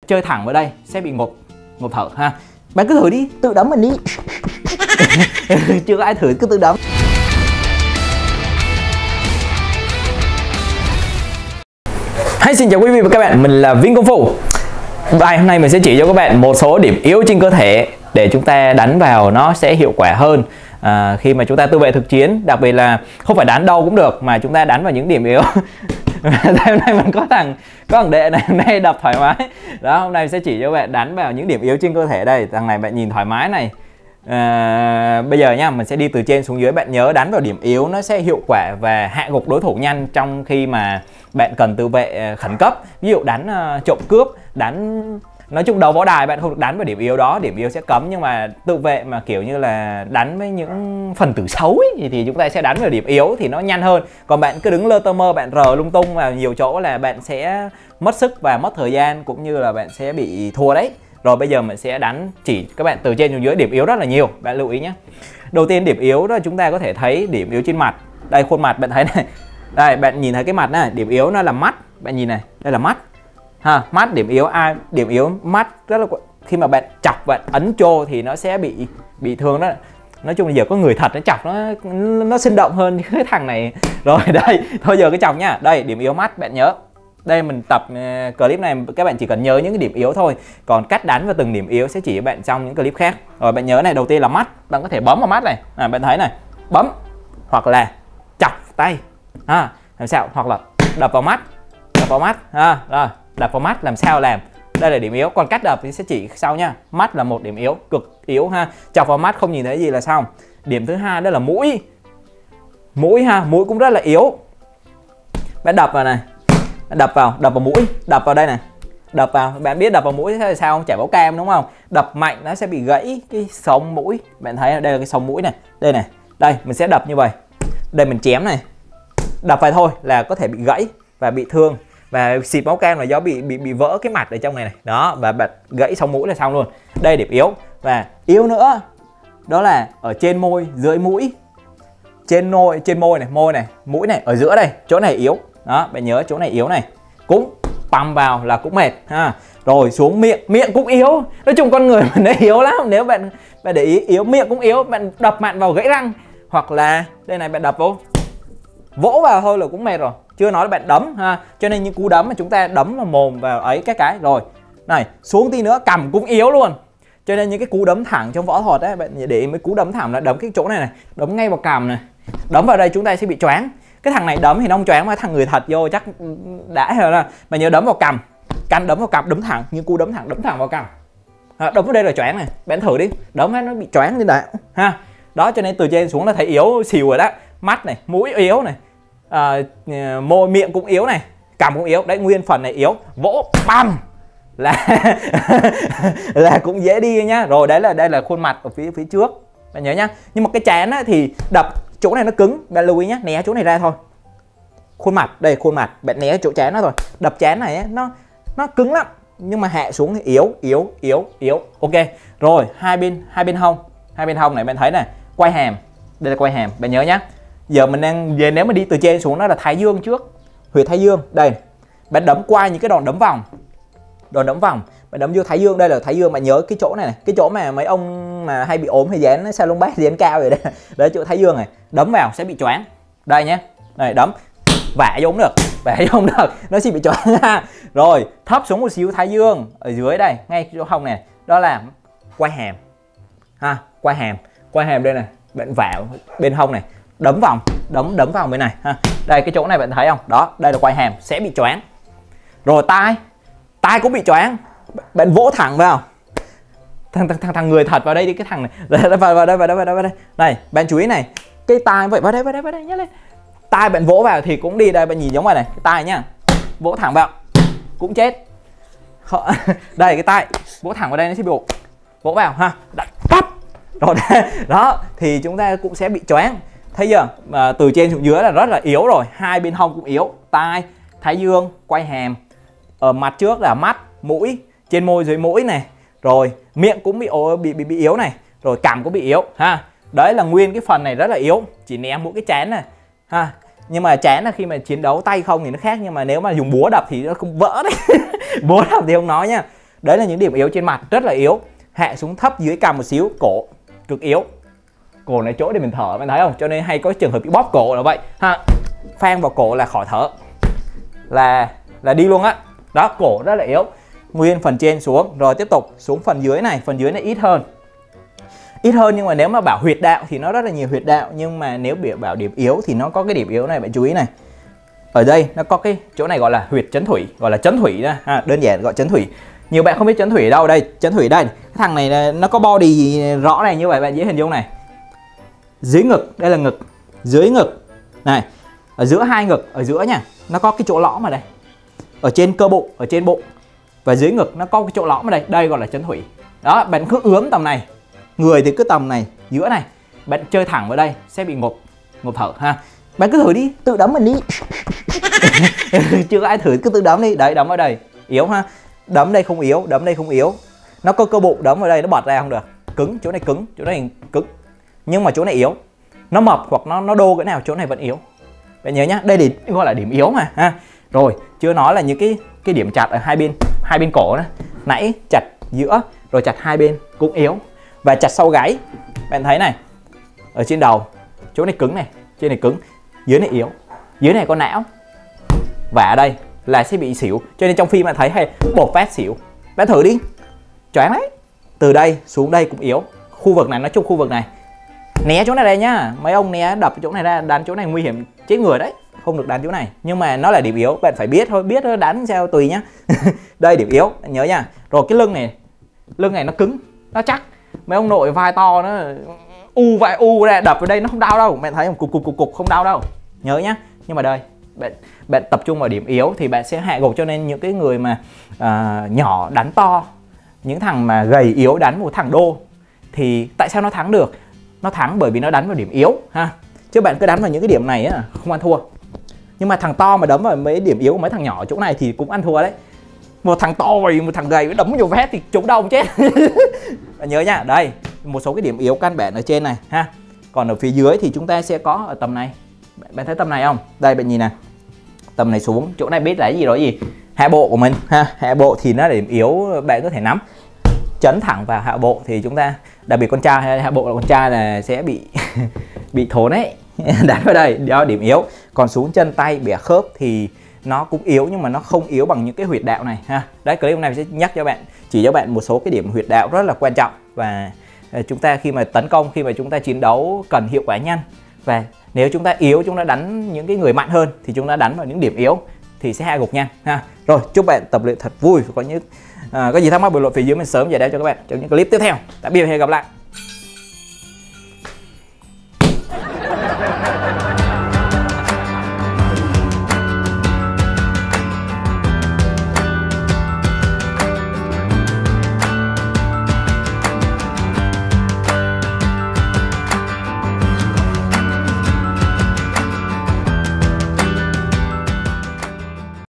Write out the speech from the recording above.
chơi thẳng vào đây sẽ bị ngộp thở ha. Bạn cứ thử đi, tự đấm mình đi. Chưa có ai thử, cứ tự đấm. Hi, xin chào quý vị và các bạn, mình là Vinh Công Phu. Bài hôm nay mình sẽ chỉ cho các bạn một số điểm yếu trên cơ thể để chúng ta đánh vào nó sẽ hiệu quả hơn khi mà chúng ta tự vệ thực chiến. Đặc biệt là không phải đánh đâu cũng được, mà chúng ta đánh vào những điểm yếu. Hôm nay mình có thằng đệ này, hôm nay đập thoải mái. Đó, hôm nay mình sẽ chỉ cho các bạn đánh vào những điểm yếu trên cơ thể đây. Thằng này bạn nhìn thoải mái này. Bây giờ nha, mình sẽ đi từ trên xuống dưới. Bạn nhớ đánh vào điểm yếu nó sẽ hiệu quả và hạ gục đối thủ nhanh trong khi mà bạn cần tự vệ khẩn cấp. Ví dụ đánh trộm cướp, đánh nói chung đấu võ đài bạn không được đánh vào điểm yếu đó, điểm yếu sẽ cấm. Nhưng mà tự vệ mà kiểu như là đánh với những phần tử xấu ấy, thì chúng ta sẽ đánh vào điểm yếu thì nó nhanh hơn. Còn bạn cứ đứng lơ tơ mơ, bạn rờ lung tung vào nhiều chỗ là bạn sẽ mất sức và mất thời gian, cũng như là bạn sẽ bị thua đấy. Rồi bây giờ mình sẽ đánh chỉ các bạn từ trên xuống dưới điểm yếu rất là nhiều, bạn lưu ý nhé. Đầu tiên điểm yếu đó chúng ta có thể thấy điểm yếu trên mặt. Đây, khuôn mặt bạn thấy này. Đây, bạn nhìn thấy cái mặt này, điểm yếu nó là mắt. Bạn nhìn này, đây là mắt. Ha, mắt điểm yếu điểm yếu mắt rất là khi mà bạn chọc, bạn ấn trô thì nó sẽ bị thương đó. Nói chung là giờ có người thật nó chọc nó sinh động hơn cái thằng này. Rồi đây, thôi giờ cái chọc nhá. Đây, điểm yếu mắt bạn nhớ. Đây mình tập clip này các bạn chỉ cần nhớ những cái điểm yếu thôi. Còn cách đánh vào từng điểm yếu sẽ chỉ cho bạn trong những clip khác. Rồi bạn nhớ này, đầu tiên là mắt. Bạn có thể bấm vào mắt này. Bạn thấy này, bấm hoặc là chọc tay. Làm sao? Hoặc là đập vào mắt. Đập vào mắt. Rồi, đập vào mắt làm sao làm. Đây là điểm yếu. Còn cách đập thì sẽ chỉ sau nha. Mắt là một điểm yếu, cực yếu ha. Chọc vào mắt không nhìn thấy gì là xong. Điểm thứ hai đó là mũi. Mũi ha, mũi cũng rất là yếu. Bạn đập vào này. Đập vào mũi, đập vào đây này, đập vào. Bạn biết đập vào mũi là sao không? Chảy máu cam đúng không? Đập mạnh nó sẽ bị gãy cái sống mũi. Bạn thấy đây là cái sống mũi này, đây này, đây mình sẽ đập như vậy. Đây mình chém này, đập phải thôi là có thể bị gãy và bị thương và xịt máu cam là do bị vỡ cái mặt ở trong này này. Đó, và bạn gãy sống mũi là xong luôn. Đây điểm yếu. Và yếu nữa đó là ở trên môi, dưới mũi, trên môi này, mũi này, ở giữa đây, chỗ này yếu. Đó, bạn nhớ chỗ này yếu này, cũng păm vào là cũng mệt ha. Rồi xuống miệng cũng yếu. Nói chung con người mình nó yếu lắm. Nếu bạn để ý, yếu, miệng cũng yếu. Bạn đập mạnh vào gãy răng, hoặc là đây này bạn đập vỗ vào thôi là cũng mệt rồi, chưa nói là bạn đấm ha. Cho nên những cú đấm mà chúng ta đấm vào mồm vào ấy cái rồi này, xuống tí nữa cằm cũng yếu luôn. Cho nên những cái cú đấm thẳng trong võ thuật ấy, bạn để ý mấy cú đấm thẳng là đấm cái chỗ này này, đấm ngay vào cằm này, đấm vào đây chúng ta sẽ bị choáng. Cái thằng này đấm thì nó không choáng, mà thằng người thật vô chắc đã rồi đó. Mà nhớ đấm vào cằm, đấm vào cằm, đấm thẳng, như cú đấm thẳng vào cằm. Đấm vào đây là choáng này, bạn thử đi, đấm nó bị choáng lên đấy ha. Đó, cho nên từ trên xuống là thấy yếu xìu rồi đó. Mắt này, mũi yếu này, môi miệng cũng yếu này, cằm cũng yếu. Đấy, nguyên phần này yếu. Vỗ băm là cũng dễ đi nhá. Rồi đây là khuôn mặt ở phía trước, bạn nhớ nhá. Nhưng mà cái trán á, thì đập chỗ này nó cứng, bạn lưu ý nhé, né chỗ này ra thôi. Khuôn mặt, đây khuôn mặt, bạn né chỗ trán nó thôi. Đập trán này ấy, nó cứng lắm, nhưng mà hạ xuống thì yếu. Ok. Rồi hai bên hông này bạn thấy này, quai hàm, đây là quai hàm, bạn nhớ nhá. Giờ mình đang về, nếu mà đi từ trên xuống nó là thái dương trước, huyệt thái dương. Đây, bạn đấm qua những cái đòn đấm vòng, bạn đấm vô thái dương. Đây là thái dương, bạn nhớ cái chỗ này, cái chỗ mà mấy ông mà hay bị ốm hay dán salon bát dán cao vậy đấy. Đấy, chỗ thái dương này, đấm vào sẽ bị choáng. Đây nhé, này đấm vả vô không được, nó sẽ bị choáng ha. Rồi thấp xuống một xíu thái dương ở dưới đây, ngay chỗ hông này, đó là quai hàm ha. Quai hàm đây này, bạn vả bên hông này, đấm vòng, đấm vào bên này ha. Đây cái chỗ này bạn thấy không? Đó, đây là quai hàm sẽ bị choáng. Rồi tai cũng bị choáng. Bạn vỗ thẳng vào. Thằng người thật vào đây đi, cái thằng này. Vào đây. Này, bạn chú ý này. Cái tai vậy, vào đây nhớ lên. Tai bạn vỗ vào thì cũng đi, đây bạn nhìn giống vậy này, cái tai nhá. Vỗ thẳng vào cũng chết. Đây cái tai, vỗ thẳng vào đây nó sẽ bị vỗ vào ha. Rồi đó thì chúng ta cũng sẽ bị choáng. Thấy chưa? Từ trên xuống dưới là rất là yếu rồi. Hai bên hông cũng yếu, tai, thái dương, quai hàm. Ở mặt trước là mắt, mũi, trên môi dưới mũi này. Rồi miệng cũng bị yếu này. Rồi cằm cũng bị yếu ha. Đấy là nguyên cái phần này rất là yếu. Chỉ né mỗi cái trán này ha. Nhưng mà trán là khi mà chiến đấu tay không thì nó khác. Nhưng mà nếu mà dùng búa đập thì nó không vỡ đấy. Búa đập thì không nói nha. Đấy là những điểm yếu trên mặt rất là yếu. Hạ xuống thấp dưới cằm một xíu, cổ cực yếu. Cổ là chỗ để mình thở, bạn thấy không? Cho nên hay có trường hợp bị bóp cổ là vậy ha. Phang vào cổ là khỏi thở, là đi luôn á. Đó, cổ rất là yếu. Nguyên phần trên xuống, rồi tiếp tục xuống phần dưới này ít hơn. Ít hơn, nhưng mà nếu mà bảo huyệt đạo thì nó rất là nhiều huyệt đạo, nhưng mà nếu bảo điểm yếu thì nó có cái điểm yếu này, bạn chú ý này. Ở đây nó có cái chỗ này gọi là huyệt chấn thủy, gọi là chấn thủy đó ha, đơn giản gọi chấn thủy. Nhiều bạn không biết chấn thủy ở đâu. Đây, chấn thủy đây. Cái thằng này nó có body rõ này, như vậy bạn dễ hình dung này. Dưới ngực, đây là ngực, dưới ngực. Này, ở giữa hai ngực, ở giữa nha, nó có cái chỗ lõm ở đây. Ở trên cơ bụng, ở trên bụng và dưới ngực nó có cái chỗ lõm ở đây, đây gọi là chấn thủy. Đó, bạn cứ ướm tầm này. Người thì cứ tầm này, giữa này. Bạn chơi thẳng vào đây sẽ bị ngộp thở ha. Bạn cứ thử đi, tự đấm mình đi. Chưa có ai thử, cứ tự đấm đi. Đấy, đấm ở đây, yếu ha. Đấm đây không yếu, đấm đây không yếu. Nó có cơ bụng, đấm vào đây nó bật ra không được. Cứng, chỗ này cứng, chỗ này cứng. Nhưng mà chỗ này yếu. Nó mập hoặc nó đô cái nào chỗ này vẫn yếu. Bạn nhớ nhá, đây thì gọi là điểm yếu mà ha. Rồi, chưa nói là những cái điểm chặt ở hai bên cổ đó. Nãy chặt giữa, rồi chặt hai bên cũng yếu. Và chặt sau gáy. Bạn thấy này, ở trên đầu, chỗ này cứng này, trên này cứng, dưới này yếu. Dưới này có não. Và ở đây là sẽ bị xỉu. Cho nên trong phim bạn thấy hay bột phát xỉu. Bạn thử đi, choáng đấy. Từ đây xuống đây cũng yếu. Khu vực này, nói chung khu vực này, né chỗ này đây nhá. Mấy ông né đập chỗ này ra, đánh chỗ này nguy hiểm chết người đấy. Không được đánh chỗ này. Nhưng mà nó là điểm yếu, bạn phải biết thôi. Biết thôi, đánh sao tùy nhá. Đây điểm yếu, bạn nhớ nha. Rồi cái lưng này nó cứng, nó chắc. Mấy ông nội vai to nó vai ra đập vào đây nó không đau đâu. Bạn thấy không, cục không đau đâu. Nhớ nhá. Nhưng mà đây, bạn tập trung vào điểm yếu thì bạn sẽ hạ gục. Cho nên những cái người mà nhỏ đánh to, những thằng mà gầy yếu đánh một thằng đô, thì tại sao nó thắng được? Nó thắng bởi vì nó đánh vào điểm yếu ha. Chứ bạn cứ đánh vào những cái điểm này á, không ăn thua. Nhưng mà thằng to mà đấm vào mấy điểm yếu của mấy thằng nhỏ chỗ này thì cũng ăn thua đấy. Một thằng to và một thằng gầy đấm vô vét thì trúng đâu không chết. Bạn nhớ nha. Đây, một số cái điểm yếu căn bản ở trên này ha. Còn ở phía dưới thì chúng ta sẽ có ở tầm này. Bạn thấy tầm này không? Đây bạn nhìn nè. Tầm này xuống, chỗ này biết là gì đó gì? Hạ bộ của mình ha. Hạ bộ thì nó là điểm yếu, bạn có thể nắm. Chấn thẳng vào hạ bộ thì chúng ta, đặc biệt con trai hay hạ bộ là con trai là sẽ bị bị thốn ấy. Đánh vào đây, đó điểm yếu. Còn xuống chân tay bẻ khớp thì nó cũng yếu, nhưng mà nó không yếu bằng những cái huyệt đạo này ha. Đấy, clip hôm nay sẽ nhắc cho bạn, chỉ cho bạn một số cái điểm huyệt đạo rất là quan trọng. Và chúng ta khi mà tấn công, khi mà chúng ta chiến đấu cần hiệu quả nhanh. Và nếu chúng ta yếu, chúng ta đánh những cái người mạnh hơn thì chúng ta đánh vào những điểm yếu thì sẽ hạ gục nhanh ha. Rồi, chúc bạn tập luyện thật vui. Có gì thắc mắc bình luận phía dưới mình sớm giải đáp cho các bạn trong những clip tiếp theo. Tạm biệt và hẹn gặp lại.